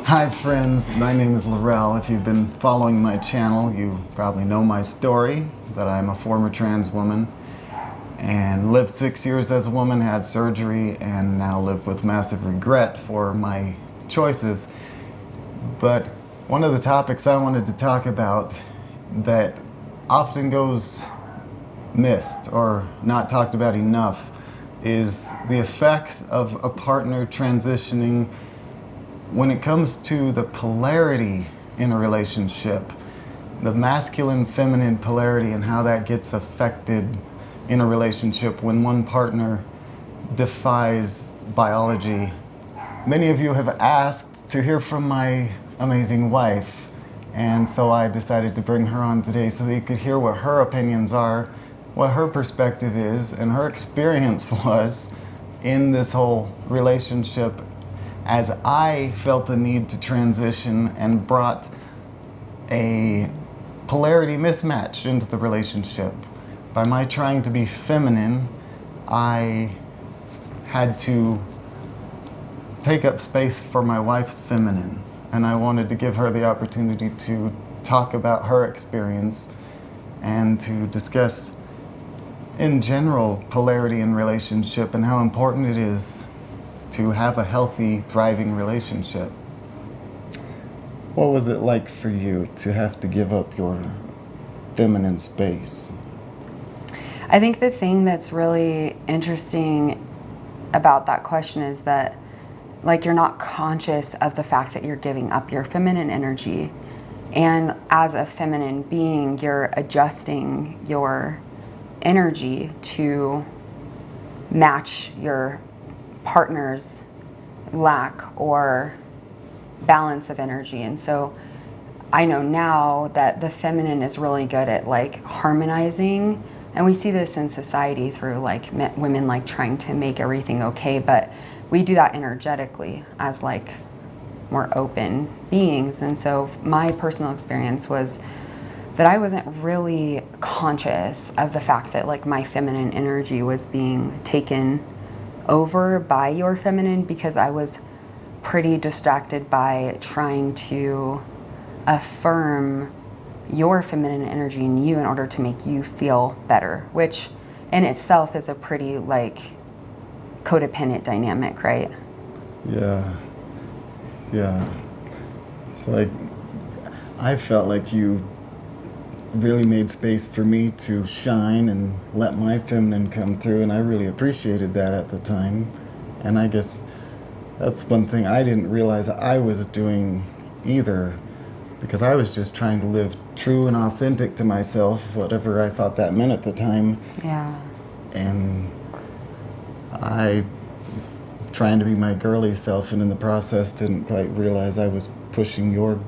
Hi friends, my name is Laurel. If you've been following my channel, you probably know my story, that I'm a former trans woman and lived 6 years as a woman, had surgery, and now live with massive regret for my choices. But one of the topics I wanted to talk about that often goes missed or not talked about enough is the effects of a partner transitioning when it comes to the polarity in a relationship, the masculine feminine polarity, and how that gets affected in a relationship when one partner defies biology. Many of you have asked to hear from my amazing wife, and so I decided to bring her on today so that you could hear what her opinions are, what her perspective is, and her experience was in this whole relationship, as I felt the need to transition and brought a polarity mismatch into the relationship. By my trying to be feminine, I had to take up space for my wife's feminine, and I wanted to give her the opportunity to talk about her experience and to discuss in general polarity in relationship and how important it is to have a healthy, thriving relationship. What was it like for you to have to give up your feminine space? I think the thing that's really interesting about that question is that, like, you're not conscious of the fact that you're giving up your feminine energy. And as a feminine being, you're adjusting your energy to match your partner's lack or balance of energy. And so I know now that the feminine is really good at like harmonizing, and we see this in society through like women like trying to make everything okay, but we do that energetically as like more open beings. And so my personal experience was that I wasn't really conscious of the fact that like my feminine energy was being taken over by your feminine, because I was pretty distracted by trying to affirm your feminine energy in you in order to make you feel better, which in itself is a pretty like codependent dynamic, right? Yeah. So like, I felt like you really made space for me to shine and let my feminine come through, and I really appreciated that at the time. And I guess that's one thing I didn't realize I was doing either, because I was just trying to live true and authentic to myself, whatever I thought that meant at the time. Yeah. And I trying to be my girly self, and in the process didn't quite realize I was pushing your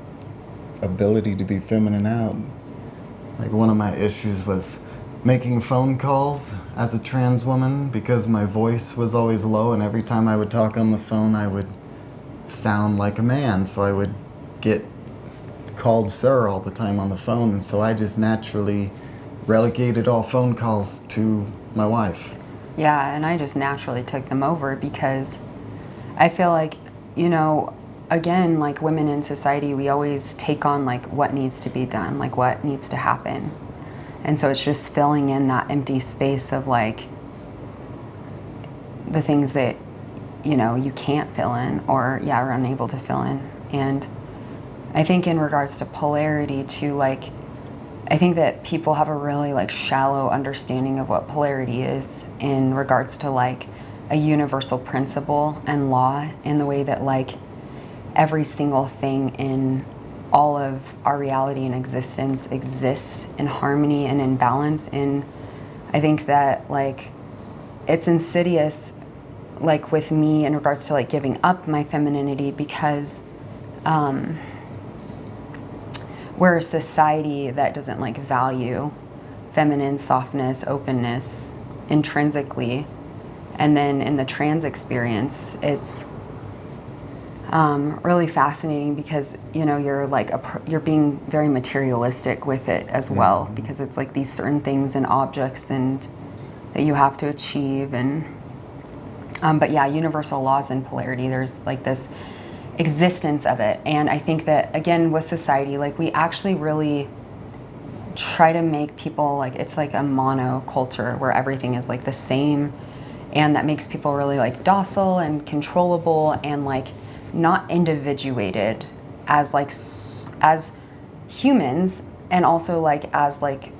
ability to be feminine out. Like, one of my issues was making phone calls as a trans woman, because my voice was always low, and every time I would talk on the phone I would sound like a man, so I would get called sir all the time on the phone, and so I just naturally relegated all phone calls to my wife. Yeah, and I just naturally took them over because I feel like, you know, again, like women in society, we always take on like what needs to be done, like what needs to happen. And so it's just filling in that empty space of like the things that, you know, you can't fill in or, yeah, are unable to fill in. And I think in regards to polarity too, like, I think that people have a really like shallow understanding of what polarity is in regards to like a universal principle and law, in the way that like every single thing in all of our reality and existence exists in harmony and in balance. And I think that like it's insidious, like with me in regards to like giving up my femininity, because we're a society that doesn't like value feminine softness, openness intrinsically. And then in the trans experience, it's really fascinating because, you know, you're like you're being very materialistic with it as well, because it's like these certain things and objects and that you have to achieve. And but yeah, universal laws and polarity, there's like this existence of it. And I think that, again, with society, like, we actually really try to make people, like, it's like a monoculture where everything is like the same, and that makes people really like docile and controllable and like not individuated as like as humans, and also like as like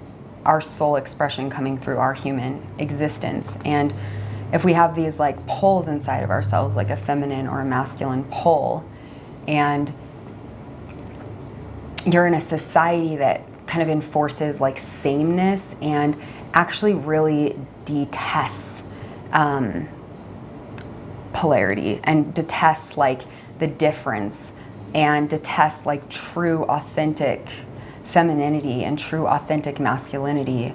our soul expression coming through our human existence. And if we have these like poles inside of ourselves, like a feminine or a masculine pole, and you're in a society that kind of enforces like sameness and actually really detests polarity and detests like the difference and detests like true authentic femininity and true authentic masculinity,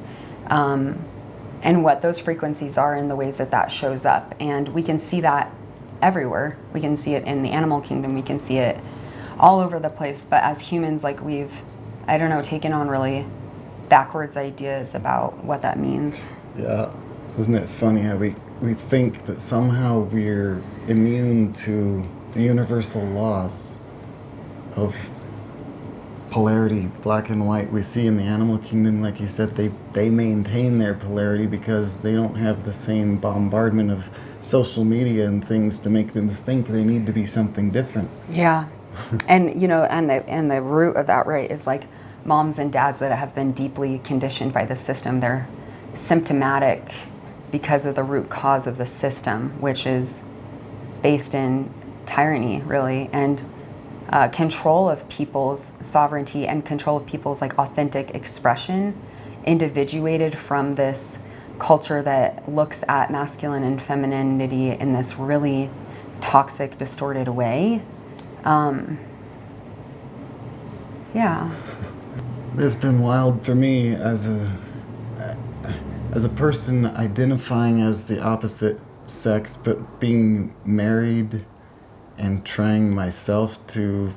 and what those frequencies are and the ways that that shows up. And we can see that everywhere. We can see it in the animal kingdom. We can see it all over the place. But as humans, like, we've, I don't know, taken on really backwards ideas about what that means. Yeah. Isn't it funny how we think that somehow we're immune to the universal laws of polarity, black and white. We see in the animal kingdom, like you said, they maintain their polarity because they don't have the same bombardment of social media and things to make them think they need to be something different. Yeah. And you know, and the root of that, right, is like moms and dads that have been deeply conditioned by the system. They're symptomatic because of the root cause of the system, which is based in tyranny, really, and control of people's sovereignty and control of people's like authentic expression, individuated from this culture that looks at masculine and femininity in this really toxic, distorted way. Yeah. It's been wild for me as a person identifying as the opposite sex, but being married and trying myself to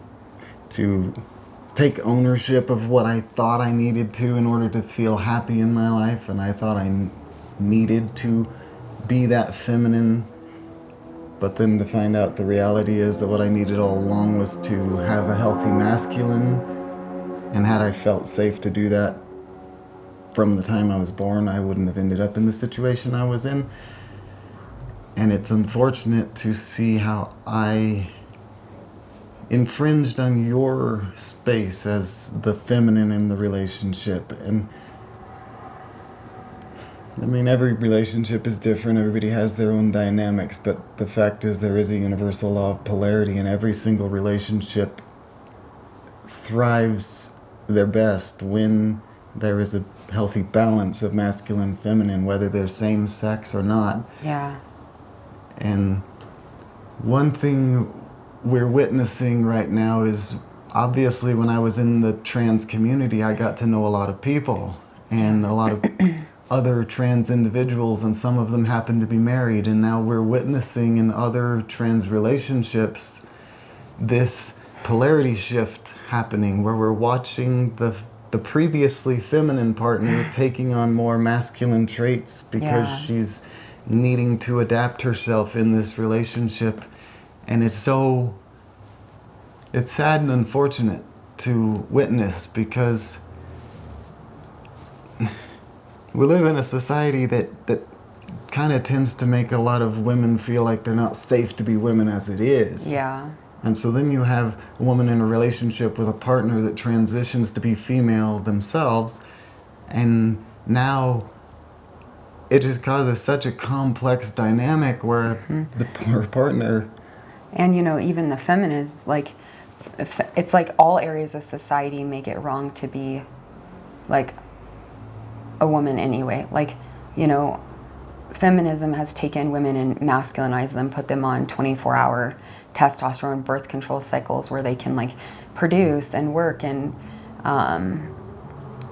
take ownership of what I thought I needed to in order to feel happy in my life, and I thought I needed to be that feminine, but then to find out the reality is that what I needed all along was to have a healthy masculine, and had I felt safe to do that from the time I was born, I wouldn't have ended up in the situation I was in. And it's unfortunate to see how I infringed on your space as the feminine in the relationship. And I mean, every relationship is different, everybody has their own dynamics, but the fact is there is a universal law of polarity, and every single relationship thrives their best when there is a healthy balance of masculine and feminine, whether they're same sex or not. Yeah. And one thing we're witnessing right now is, obviously, when I was in the trans community, I got to know a lot of people and a lot of other trans individuals, and some of them happen to be married. And now we're witnessing in other trans relationships this polarity shift happening, where we're watching the previously feminine partner taking on more masculine traits because she's needing to adapt herself in this relationship. And it's sad and unfortunate to witness, because we live in a society that kind of tends to make a lot of women feel like they're not safe to be women as it is. Yeah. And so then you have a woman in a relationship with a partner that transitions to be female themselves, and now it just causes such a complex dynamic where the poor partner... And you know, even the feminists, like, it's like all areas of society make it wrong to be like a woman anyway. Like, you know, feminism has taken women and masculinized them, put them on 24-hour testosterone birth control cycles where they can like produce and work and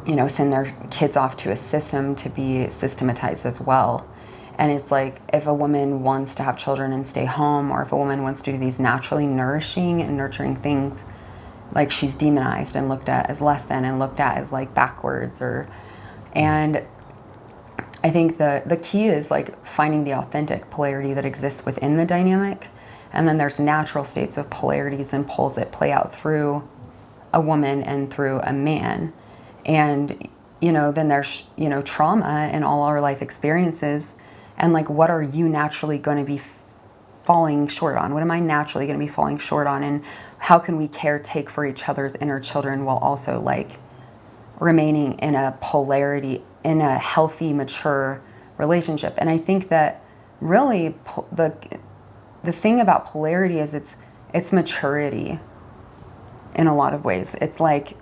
you know, send their kids off to a system to be systematized as well. And it's like, if a woman wants to have children and stay home, or if a woman wants to do these naturally nourishing and nurturing things, like, she's demonized and looked at as less than and looked at as like backwards. And I think the key is like finding the authentic polarity that exists within the dynamic, And then there's natural states of polarities and poles that play out through a woman and through a man. And, then there's, trauma in all our life experiences. And like, what are you naturally going to be falling short on? What am I naturally going to be falling short on? And how can we caretake for each other's inner children while also like remaining in a polarity, in a healthy, mature relationship? And I think that really the thing about polarity is it's maturity in a lot of ways. It's like,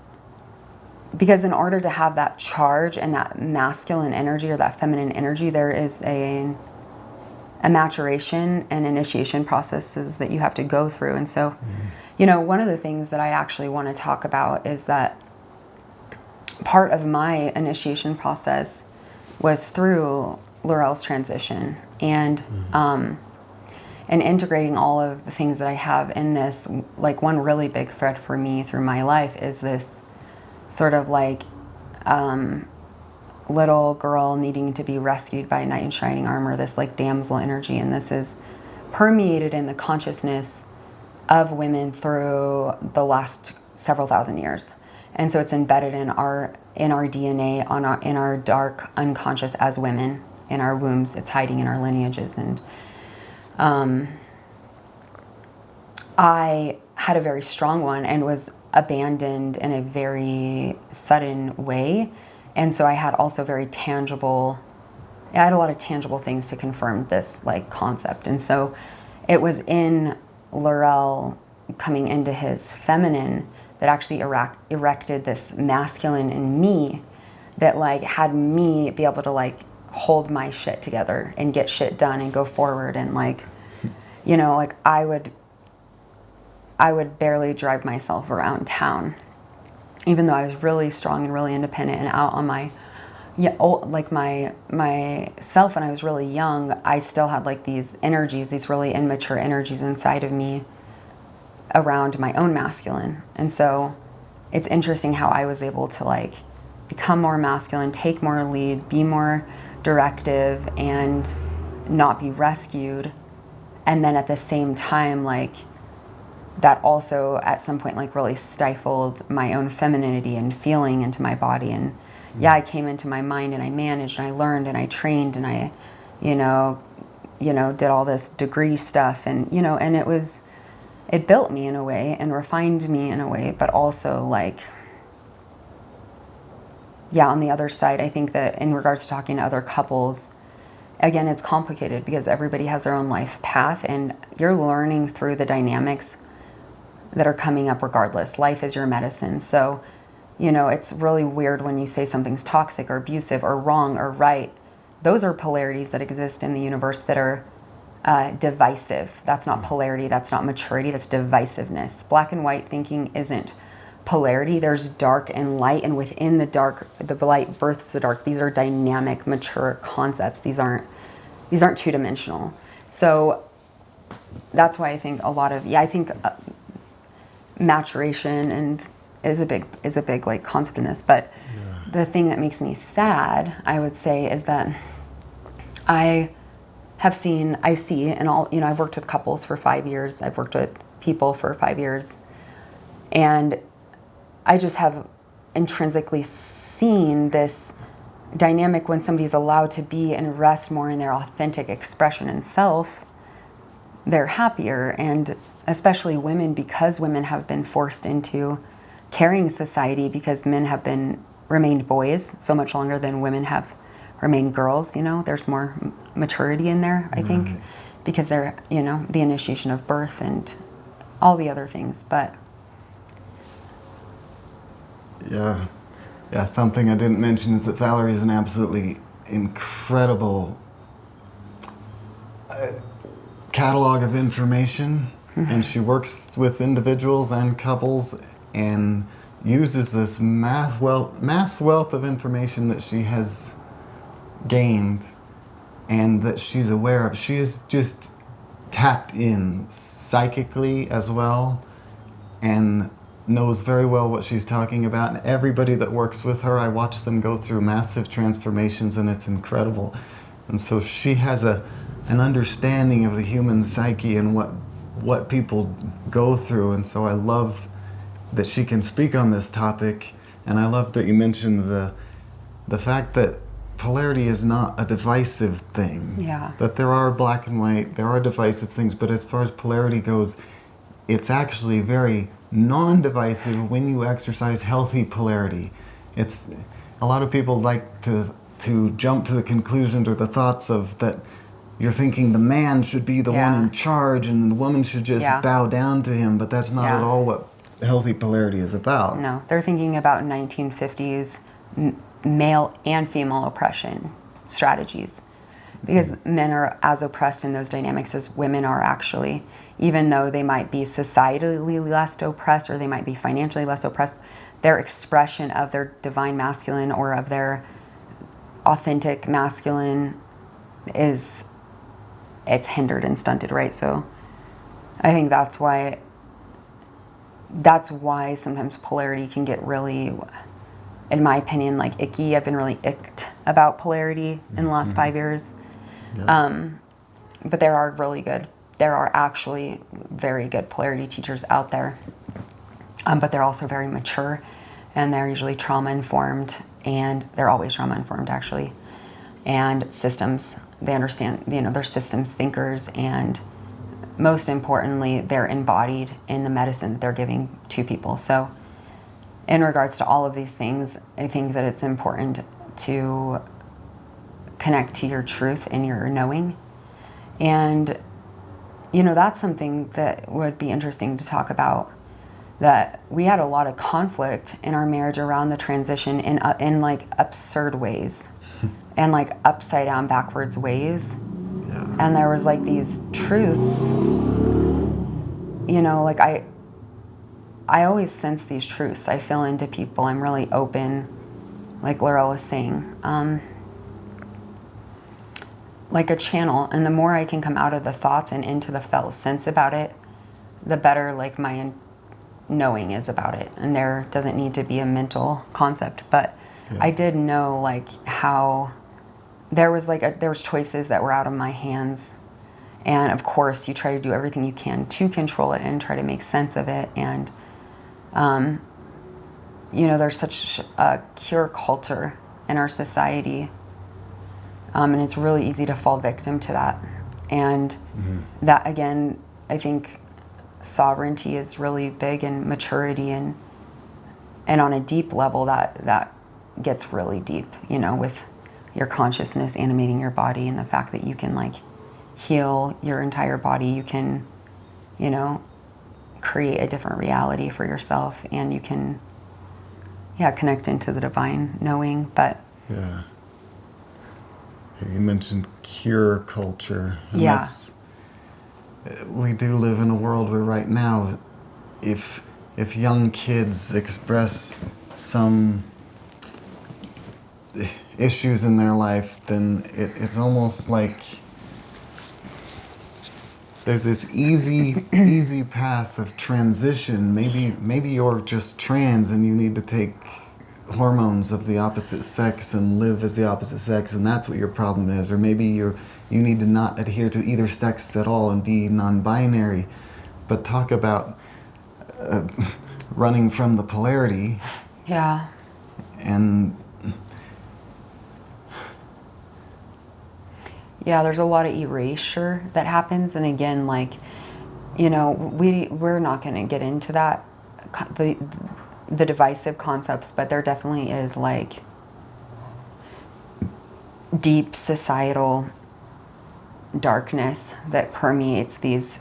because in order to have that charge and that masculine energy or that feminine energy, there is a maturation and initiation processes that you have to go through. And so, one of the things that I actually want to talk about is that part of my initiation process was through Laurel's transition and integrating all of the things that I have in this. Like, one really big thread for me through my life is this sort of like little girl needing to be rescued by a knight in shining armor, this like damsel energy. And this is permeated in the consciousness of women through the last several thousand years. And so it's embedded in our DNA, in our dark unconscious as women, in our wombs. It's hiding in our lineages. And I had a very strong one and was abandoned in a very sudden way. And so I had also I had a lot of tangible things to confirm this like concept. And so it was in Laurel coming into his feminine that actually erected this masculine in me that like had me be able to like hold my shit together and get shit done and go forward. And like, like I would barely drive myself around town, even though I was really strong and really independent and out on myself when I was really young. I still had like these energies, these really immature energies inside of me around my own masculine. And so it's interesting how I was able to like become more masculine, take more lead, be more directive, and not be rescued. And then at the same time, like, that also at some point like really stifled my own femininity and feeling into my body. And I came into my mind and I managed and I learned and I trained and I, did all this degree stuff and, and it built me in a way and refined me in a way, but also like, on the other side, I think that in regards to talking to other couples, again, it's complicated because everybody has their own life path and you're learning through the dynamics that are coming up regardless. Life is your medicine. So, it's really weird when you say something's toxic or abusive or wrong or right. Those are polarities that exist in the universe that are divisive. That's not polarity. That's not maturity. That's divisiveness. Black and white thinking isn't polarity. There's dark and light, and within the dark, the light births the dark. These are dynamic, mature concepts. These aren't two-dimensional. So that's why I think a lot of maturation and is a big like concept in this. But the thing that makes me sad, I would say, is that I see in all, I've worked with couples for 5 years. I've worked with people for 5 years. And I just have intrinsically seen this dynamic when somebody's allowed to be and rest more in their authentic expression and self, they're happier. And especially women, because women have been forced into carrying society because men have remained boys so much longer than women have remained girls. There's more maturity in there, I think, because they're, the initiation of birth and all the other things. But yeah, something I didn't mention is that Valerie is an absolutely incredible catalog of information. And she works with individuals and couples and uses this mass wealth of information that she has gained and that she's aware of. She is just tapped in psychically as well and knows very well what she's talking about. And everybody that works with her, I watch them go through massive transformations, and it's incredible. And so she has an understanding of the human psyche and what what people go through. And so I love that she can speak on this topic, and I love that you mentioned the fact that polarity is not a divisive thing. Yeah. That there are black and white, there are divisive things, but as far as polarity goes, it's actually very non-divisive when you exercise healthy polarity. It's a lot of people like to jump to the conclusions or the thoughts of that you're thinking the man should be the one in charge and the woman should just bow down to him, but that's not at all what healthy polarity is about. No, they're thinking about 1950s male and female oppression strategies, because men are as oppressed in those dynamics as women are actually, even though they might be societally less oppressed or they might be financially less oppressed. Their expression of their divine masculine or of their authentic masculine it's hindered and stunted, right? So I think that's why sometimes polarity can get really, in my opinion, like icky. I've been really icked about polarity in the last 5 years. Yeah. But there are actually very good polarity teachers out there. But they're also very mature, and they're usually trauma informed, and they're always trauma informed actually. And systems, they understand, they're systems thinkers, and most importantly, they're embodied in the medicine that they're giving to people. So in regards to all of these things, I think that it's important to connect to your truth and your knowing. And, that's something that would be interesting to talk about, that we had a lot of conflict in our marriage around the transition in like absurd ways and like upside down backwards ways. Yeah. And there was like these truths, like I always sense these truths. I feel into people. I'm really open, like Laurel was saying, like a channel. And the more I can come out of the thoughts and into the felt sense about it, the better like my knowing is about it. And there doesn't need to be a mental concept, but I did know like how there was choices that were out of my hands. And of course you try to do everything you can to control it and try to make sense of it. And, there's such a cure culture in our society. And it's really easy to fall victim to that. And that, again, I think sovereignty is really big, and maturity, and on a deep level that gets really deep, with your consciousness animating your body, and the fact that you can like heal your entire body. You can, create a different reality for yourself, and you can, connect into the divine knowing. But yeah. You mentioned cure culture. And we do live in a world where right now, if young kids express some issues in their life, then it's almost like there's this easy path of transition. Maybe you're just trans and you need to take hormones of the opposite sex and live as the opposite sex, and that's what your problem is. Or maybe you need to not adhere to either sex at all and be non-binary. But talk about running from the polarity. Yeah. And there's a lot of erasure that happens. And again, like, we're not going to get into that, the divisive concepts, but there definitely is like deep societal darkness that permeates these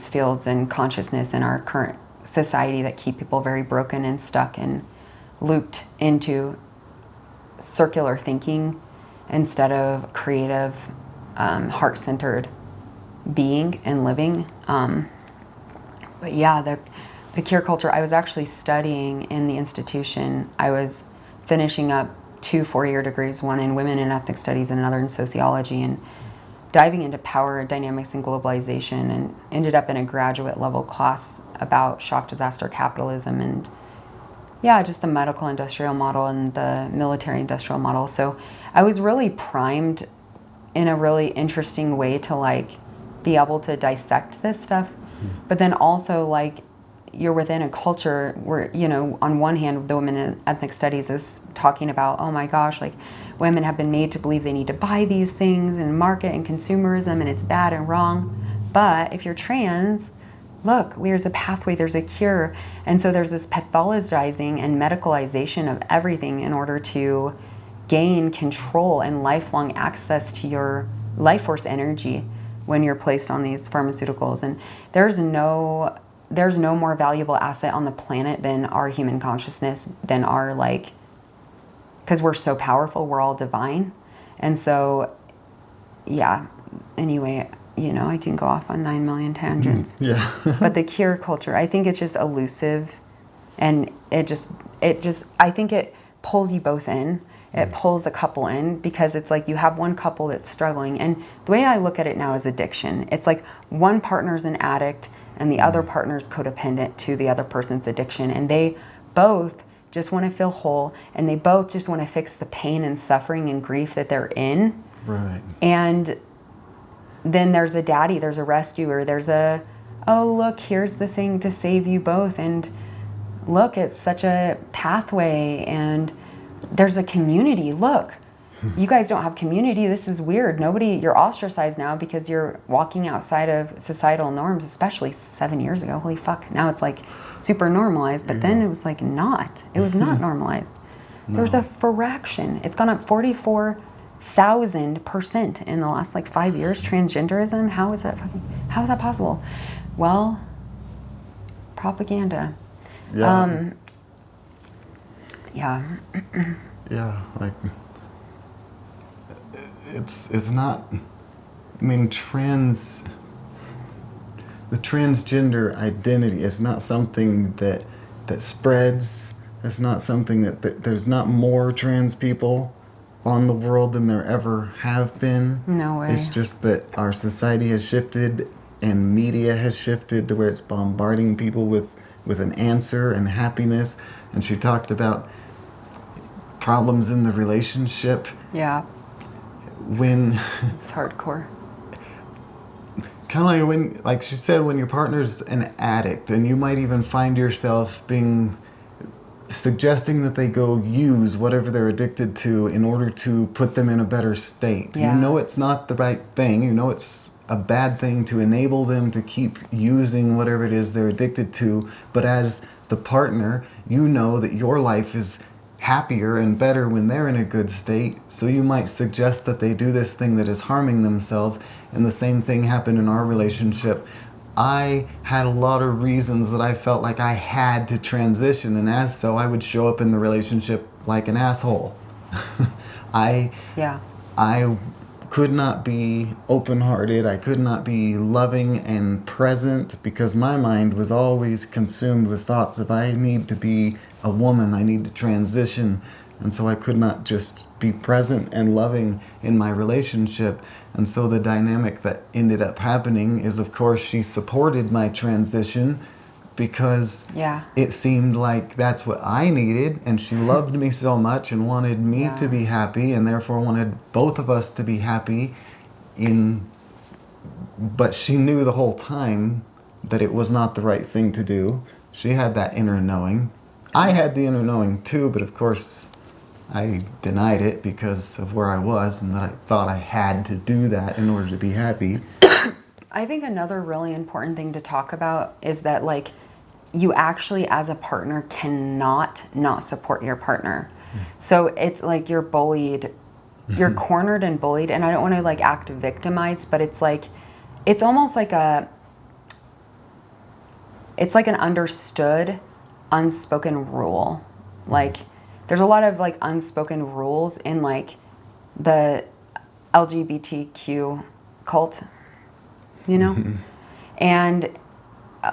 fields and consciousness in our current society that keep people very broken and stuck and looped into circular thinking instead of creative, heart-centered being and living. But the cure culture, I was actually studying in the institution. I was finishing up 2 4-year degrees, one in women and ethnic studies and another in sociology, and diving into power dynamics and globalization, and ended up in a graduate level class about shock disaster capitalism and just the medical industrial model and the military industrial model. So I was really primed in a really interesting way to like be able to dissect this stuff. But then also, like, you're within a culture where, you know, on one hand, the Women in Ethnic Studies is talking about, oh my gosh, like, women have been made to believe they need to buy these things and market and consumerism, and it's bad and wrong. But if you're trans, look, there's a pathway, there's a cure. And so there's this pathologizing and medicalization of everything in order to gain control and lifelong access to your life force energy when you're placed on these pharmaceuticals. And there's no more valuable asset on the planet than our human consciousness, than our, like, because we're so powerful, we're all divine. And so, yeah, anyway, you know, I can go off on 9 million tangents. Yeah. But the cure culture, I think it's just elusive, and it just, I think it pulls you both in. It pulls a couple in, because it's like you have one couple that's struggling. And the way I look at it now is addiction. It's like one partner's an addict and the other partner's codependent to the other person's addiction. And they both just want to feel whole, and they both just want to fix the pain and suffering and grief that they're in. Right. And then there's a daddy, there's a rescuer, there's a, oh, look, here's the thing to save you both. And look, it's such a pathway, and there's a community. Look, you guys don't have community. This is weird. You're ostracized now because you're walking outside of societal norms, especially 7 years ago. Holy fuck. Now it's like super normalized, but then it was like not. It was not normalized. No. There's a fraction. It's gone up 44,000% in the last like 5 years. Transgenderism. How is that possible? Well, propaganda. Yeah. Yeah. Yeah, like, it's not, I mean, the transgender identity is not something that spreads. It's not something that there's not more trans people on the world than there ever have been. No way. It's just that our society has shifted and media has shifted to where it's bombarding people with an answer and happiness. And she talked about problems in the relationship. Yeah. When it's hardcore. Kind of like when, like she said, when your partner's an addict, and you might even find yourself suggesting that they go use whatever they're addicted to in order to put them in a better state. Yeah. You know it's not the right thing. You know it's a bad thing to enable them to keep using whatever it is they're addicted to. But as the partner, you know that your life is happier and better when they're in a good state, so you might suggest that they do this thing that is harming themselves. And the same thing happened in our relationship. I had a lot of reasons that I felt like I had to transition, and as so I would show up in the relationship like an asshole. I could not be open-hearted. I could not be loving and present, because my mind was always consumed with thoughts of, I need to be a woman, I need to transition. And so I could not just be present and loving in my relationship. And so the dynamic that ended up happening is, of course, she supported my transition because it seemed like that's what I needed, and she loved me so much and wanted me to be happy, and therefore wanted both of us to be happy. But she knew the whole time that it was not the right thing to do. She had that inner knowing. I had the inner knowing too, but of course I denied it because of where I was, and that I thought I had to do that in order to be happy. I think another really important thing to talk about is that, like, you actually as a partner cannot not support your partner. So it's like you're bullied, you're cornered and bullied, and I don't want to like act victimized, but it's like, it's almost like it's like an understood, unspoken rule. Like, there's a lot of like unspoken rules in like the LGBTQ cult, you know? And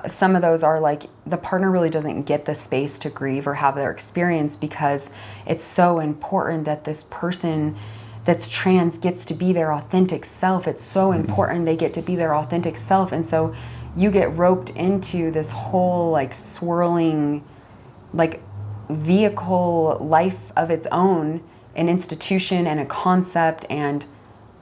some of those are like, the partner really doesn't get the space to grieve or have their experience, because it's so important that this person that's trans gets to be their authentic self. It's so important they get to be their authentic self. And so you get roped into this whole like swirling like vehicle life of its own, an institution and a concept and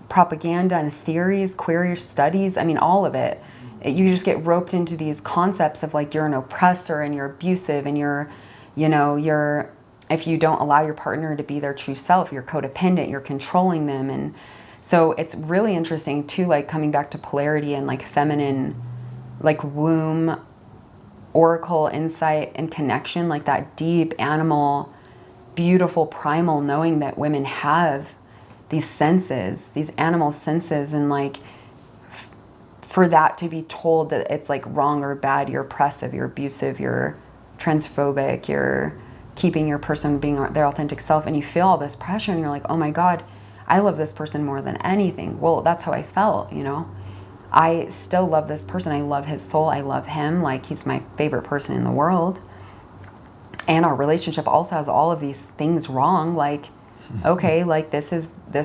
propaganda and theories, queer studies, I mean, all of it. you just get roped into these concepts of like you're an oppressor and you're abusive and you're, you're, if you don't allow your partner to be their true self, you're codependent, you're controlling them. And so it's really interesting too, like coming back to polarity and like feminine, like womb, oracle insight and connection, like that deep animal, beautiful primal knowing that women have these senses, these animal senses, and like for that to be told that it's like wrong or bad, you're oppressive, you're abusive, you're transphobic, you're keeping your person being their authentic self, and you feel all this pressure and you're like, oh my God, I love this person more than anything. Well, that's how I felt, I still love this person. I love his soul. I love him. Like, he's my favorite person in the world. And our relationship also has all of these things wrong. Like, okay, like this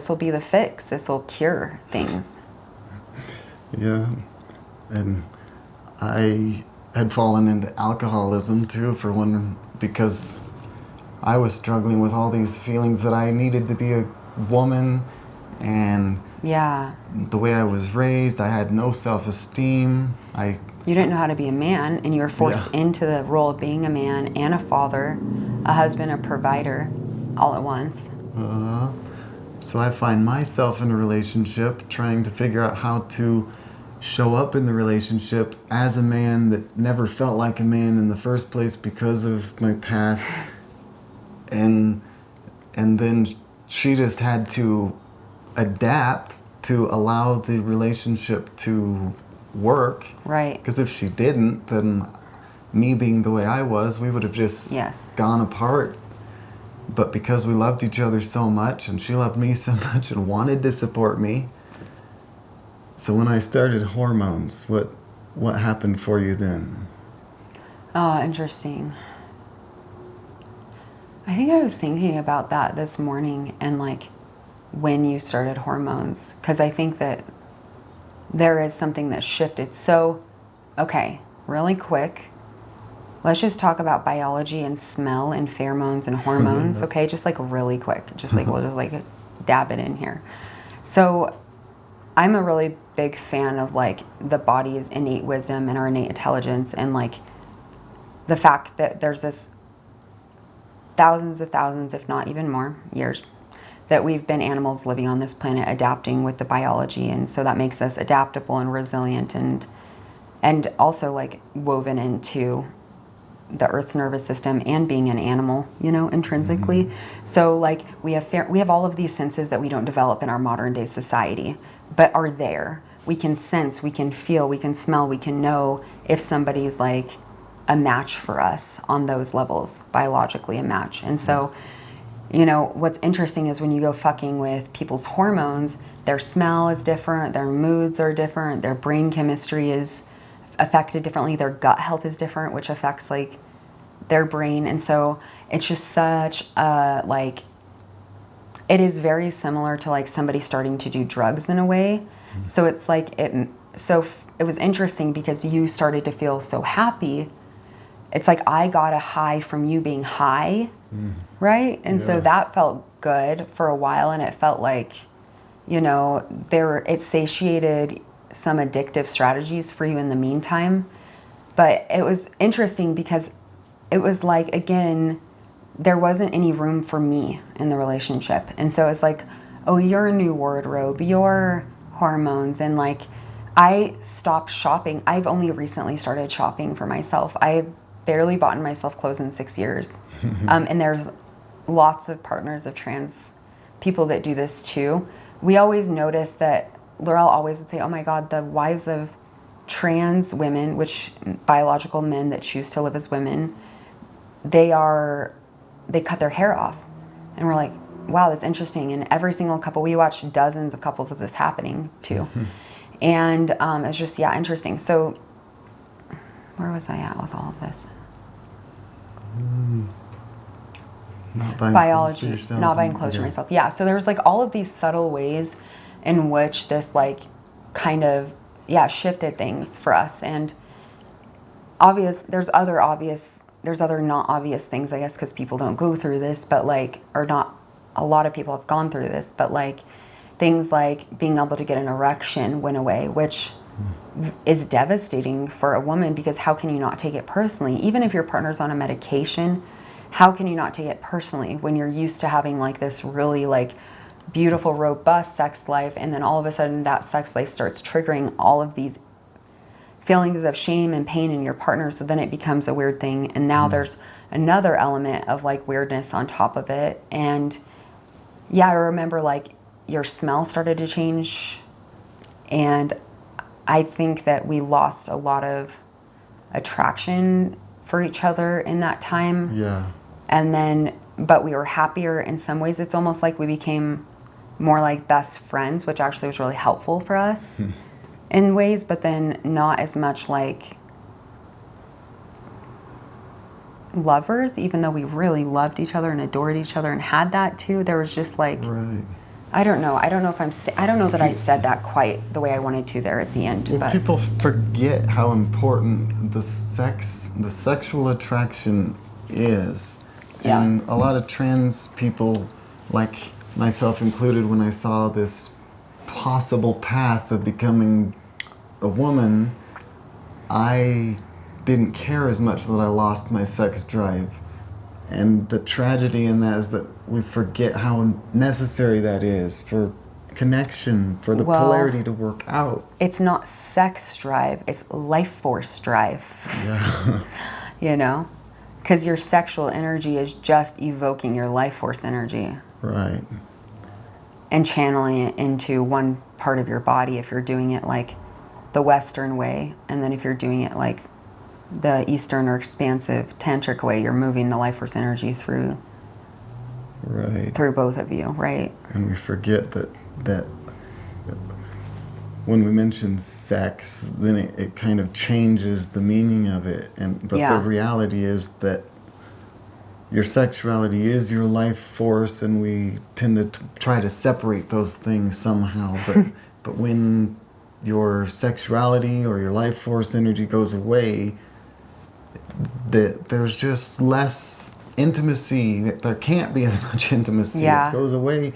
will be the fix. This will cure things. Yeah. And I had fallen into alcoholism too because I was struggling with all these feelings that I needed to be a woman, and yeah, the way I was raised, I had no self-esteem. You didn't know how to be a man, and you were forced into the role of being a man and a father, a husband, a provider, all at once. So I find myself in a relationship trying to figure out how to show up in the relationship as a man that never felt like a man in the first place because of my past. And then she just had to adapt to allow the relationship to work. Right. Because if she didn't, then me being the way I was, we would have just gone apart. But because we loved each other so much, and she loved me so much and wanted to support me. So when I started hormones, what happened for you then? Oh, interesting. I think I was thinking about that this morning, and like when you started hormones, because I think that there is something that shifted. So, okay, really quick, let's just talk about biology and smell and pheromones and hormones. Okay, just like really quick, just like we'll just like dab it in here. So I'm a really big fan of like the body's innate wisdom and our innate intelligence, and like the fact that there's this thousands, if not even more, years that we've been animals living on this planet, adapting with the biology, and so that makes us adaptable and resilient, and also like woven into the Earth's nervous system and being an animal, intrinsically. So like we have all of these senses that we don't develop in our modern day society, but are there. We can sense, we can feel, we can smell, we can know if somebody's like a match for us on those levels, biologically a match. And so, what's interesting is when you go fucking with people's hormones, their smell is different, their moods are different, their brain chemistry is affected differently, their gut health is different, which affects like their brain. And so it's just such a like, it is very similar to like somebody starting to do drugs in a way. So it's like it was interesting because you started to feel so happy. It's like I got a high from you being high, right? And so that felt good for a while, and it felt like, it satiated some addictive strategies for you in the meantime. But it was interesting because it was like, again, there wasn't any room for me in the relationship. And so it's like, oh, your new wardrobe, your hormones, and like I stopped shopping. I've only recently started shopping for myself. I've barely bought myself clothes in 6 years. And there's lots of partners of trans people that do this too. We always notice that Laurel always would say, oh my God, the wives of trans women, which biological men that choose to live as women, they cut their hair off. And we're like, wow, that's interesting. And every single couple, we watch dozens of couples of this happening too. And it's just, interesting. So where was I at with all of this? Not buying Biology, clothes for yourself. not buying clothes for myself. Yeah, so there was like all of these subtle ways in which this like kind of, shifted things for us. And there's other not obvious things, I guess, because people don't go through this, but like, or not, a lot of people have gone through this, but like things like being able to get an erection went away, which is devastating for a woman, because how can you not take it personally? Even if your partner's on a medication, how can you not take it personally when you're used to having like this really like beautiful, robust sex life, and then all of a sudden that sex life starts triggering all of these feelings of shame and pain in your partner, so then it becomes a weird thing, and now there's another element of like weirdness on top of it. And yeah, I remember like your smell started to change, and I think that we lost a lot of attraction for each other in that time. Yeah. And then, but we were happier in some ways. It's almost like we became more like best friends, which actually was really helpful for us in ways, but then not as much like lovers, even though we really loved each other and adored each other and had that too. There was just like, Right. I don't know if I don't know that I said that quite the way I wanted to there at the end. Well, but people forget how important the sexual attraction is. Yeah. And a lot of trans people, like myself included, when I saw this possible path of becoming a woman, I didn't care as much that I lost my sex drive. And the tragedy in that is that we forget how necessary that is for connection, for the Well, polarity to work out. it's not sex drive, it's life force drive. Yeah. You know? Because your sexual energy is just evoking your life force energy Right. and channeling it into one part of your body if you're doing it like the Western way. And then if you're doing it like the Eastern or expansive tantric way, you're moving the life force energy through Right. both of you, right? And we forget that when we mention sex, then it kind of changes the meaning of it. But Yeah. the reality is that your sexuality is your life force, and we tend to try to separate those things somehow. But when your sexuality or your life force energy goes away, there's just less intimacy. There can't be as much intimacy. Yeah. It goes away.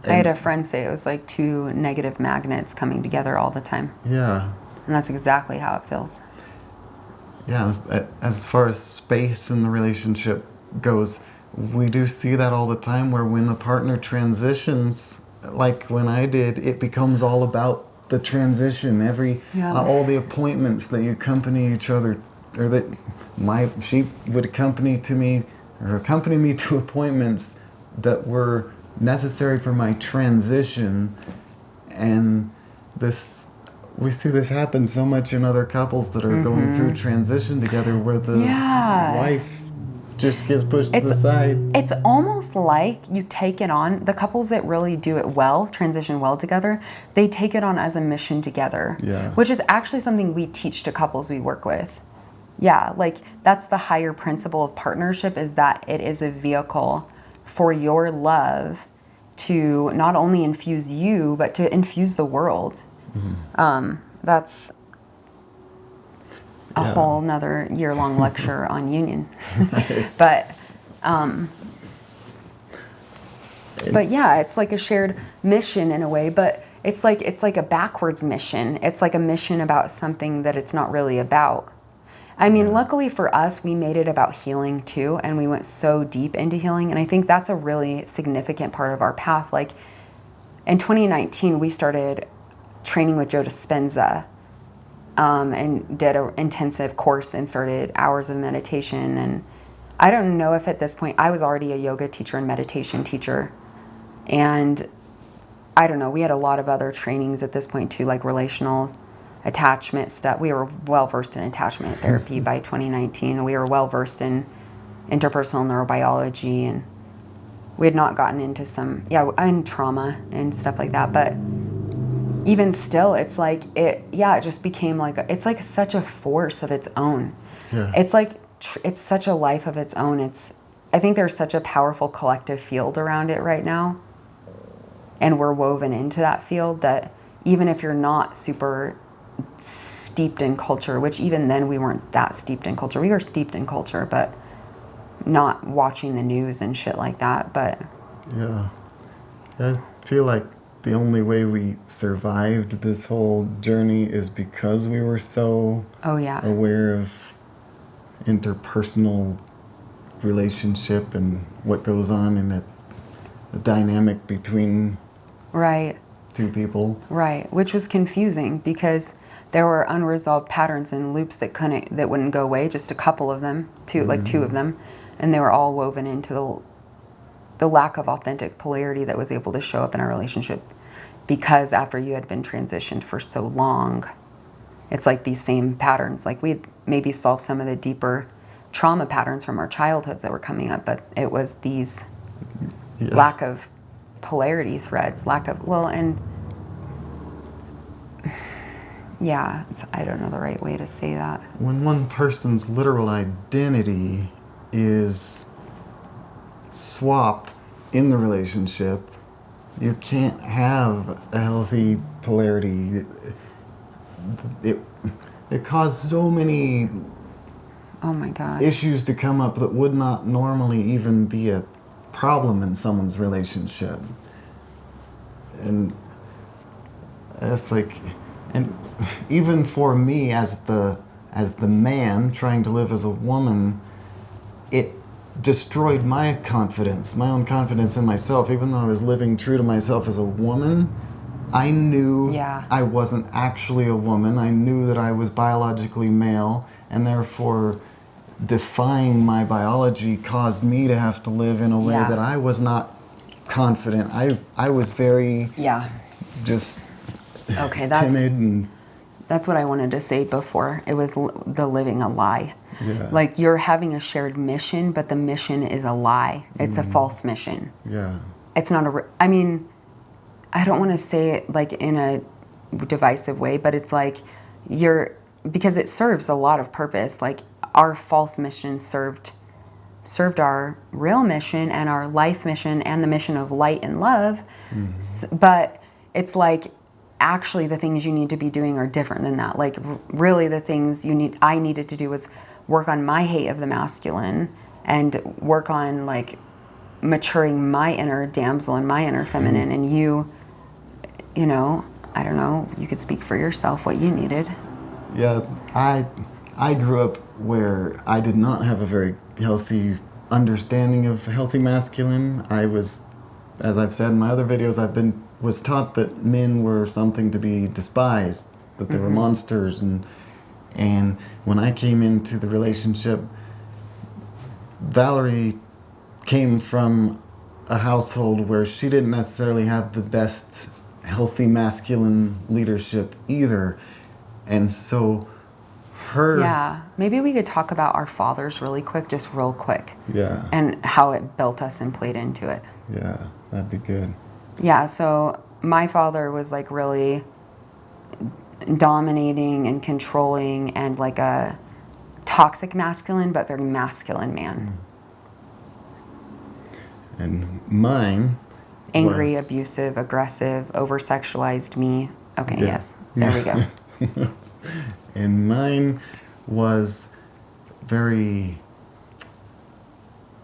I had a friend say it was like two negative magnets coming together all the time. Yeah. And that's exactly how it feels. Yeah, as far as space in the relationship goes, we do see that all the time, where when a partner transitions, like when I did, it becomes all about the transition. All the appointments that you accompany each other, or that she would accompany me to appointments that were necessary for my transition. And we see this happen so much in other couples that are going through transition together, where the wife just gets pushed to the side. It's almost like you take it on, the couples that really do it well, transition well together, they take it on as a mission together. Yeah. Which is actually something we teach to couples we work with. Yeah, like that's the higher principle of partnership, is that it is a vehicle for your love to not only infuse you, but to infuse the world. That's a whole nother year-long lecture on union. But yeah, it's like a shared mission in a way, but it's like a backwards mission. It's like a mission about something that it's not really about. I mean, luckily for us, we made it about healing too, and we went so deep into healing, and I think that's a really significant part of our path. Like in 2019, we started training with Joe Dispenza, and did an intensive course and started hours of meditation. And I don't know if at this point, I was already a yoga teacher and meditation teacher, and I don't know, we had a lot of other trainings at this point too, like relational attachment stuff. We were well versed in attachment therapy by 2019. We were well versed in interpersonal neurobiology, and we had not gotten into and trauma and stuff like that. But even still, it's like it just became like it's like such a force of its own. Yeah. It's like it's such a life of its own. I think there's such a powerful collective field around it right now, and we're woven into that field, that even if you're not super steeped in culture, which even then we weren't that steeped in culture. We were steeped in culture, but not watching the news and shit like that. But Yeah. I feel like the only way we survived this whole journey is because we were so Oh, yeah. aware of interpersonal relationship and what goes on in the dynamic between Right. two people. Right. Which was confusing because there were unresolved patterns and loops that wouldn't go away, just a couple of them, like two of them, and they were all woven into the lack of authentic polarity that was able to show up in our relationship, because after you had been transitioned for so long, it's like these same patterns. Like we'd maybe solved some of the deeper trauma patterns from our childhoods that were coming up, but it was these lack of polarity threads, I don't know the right way to say that. When one person's literal identity is swapped in the relationship, you can't have a healthy polarity. It caused so many Oh my God. issues to come up that would not normally even be a problem in someone's relationship. And it's like, and even for me as the man trying to live as a woman, it destroyed my confidence, my own confidence in myself. Even though I was living true to myself as a woman, I knew I wasn't actually a woman. I knew that I was biologically male, and therefore defying my biology caused me to have to live in a way that I was not confident. I was very just timid, and that's what I wanted to say before. It was the living a lie. Yeah. Like you're having a shared mission, but the mission is a lie. It's a false mission. Yeah. It's not I mean, I don't want to say it like in a divisive way, but it's like because it serves a lot of purpose. Like our false mission served our real mission and our life mission and the mission of light and love. But it's like actually the things you need to be doing are different than that. Like really the things I needed to do was work on my hate of the masculine and work on like maturing my inner damsel and my inner feminine. And you know, I don't know, you could speak for yourself what you needed. Yeah, I grew up where I did not have a very healthy understanding of healthy masculine. I was, as I've said in my other videos, was taught that men were something to be despised, that they were monsters, and when I came into the relationship, Valerie came from a household where she didn't necessarily have the best healthy masculine leadership either, and so maybe we could talk about our fathers really quick, just real quick. Yeah. And how it built us and played into it. Yeah, that'd be good. Yeah, so my father was like really dominating and controlling and like a toxic masculine, but very masculine man. And mine Angry, was abusive, aggressive, over-sexualized me. Okay, yes, there we go. And mine was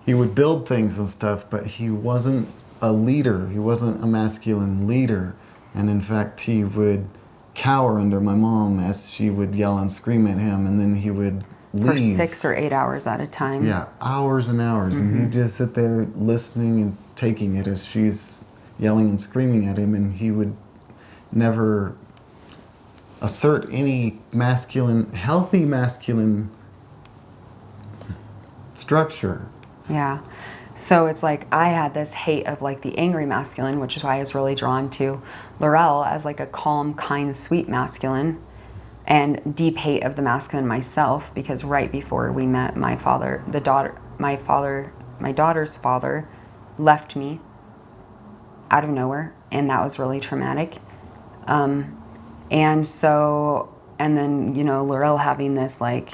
he would build things and stuff, but he wasn't a leader. He wasn't a masculine leader. And in fact, he would cower under my mom as she would yell and scream at him, and then he would leave. For 6 or 8 hours at a time. Yeah, hours and hours. And he'd just sit there listening and taking it as she's yelling and screaming at him, and he would never assert any healthy masculine structure. Yeah. So it's like I had this hate of like the angry masculine, which is why I was really drawn to Laurel as like a calm, kind, sweet masculine, and deep hate of the masculine myself, because right before we met, my daughter's father left me out of nowhere, and that was really traumatic. And then, you know, Laurel having this like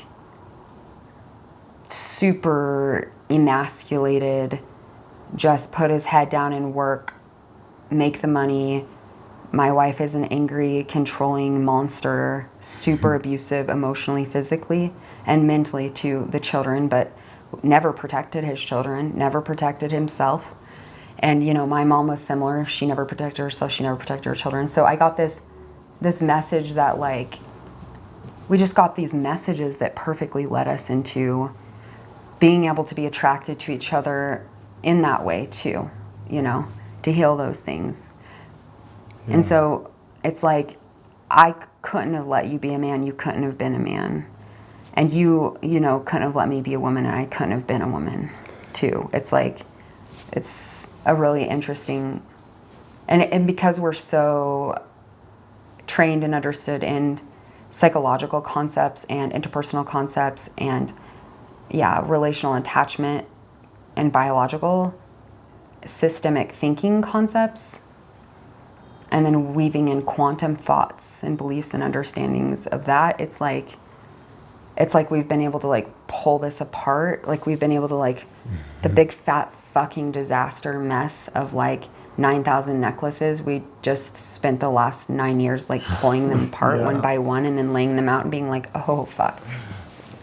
super emasculated, just put his head down and work, make the money. My wife is an angry, controlling monster, super abusive emotionally, physically, and mentally to the children, but never protected his children, never protected himself. And, you know, my mom was similar. She never protected herself. She never protected her children. So I got this message that, like, we just got these messages that perfectly led us into being able to be attracted to each other in that way too, you know, to heal those things. Yeah. And so it's like, I couldn't have let you be a man. You couldn't have been a man. And you know, couldn't have let me be a woman, and I couldn't have been a woman too. It's like, it's a really interesting, and because we're so trained and understood in psychological concepts and interpersonal concepts and relational attachment and biological systemic thinking concepts, and then weaving in quantum thoughts and beliefs and understandings of that, it's like we've been able to like pull this apart. Like we've been able to like the big fat fucking disaster mess of like 9,000 necklaces. We just spent the last 9 years like pulling them apart one by one and then laying them out and being like, oh fuck,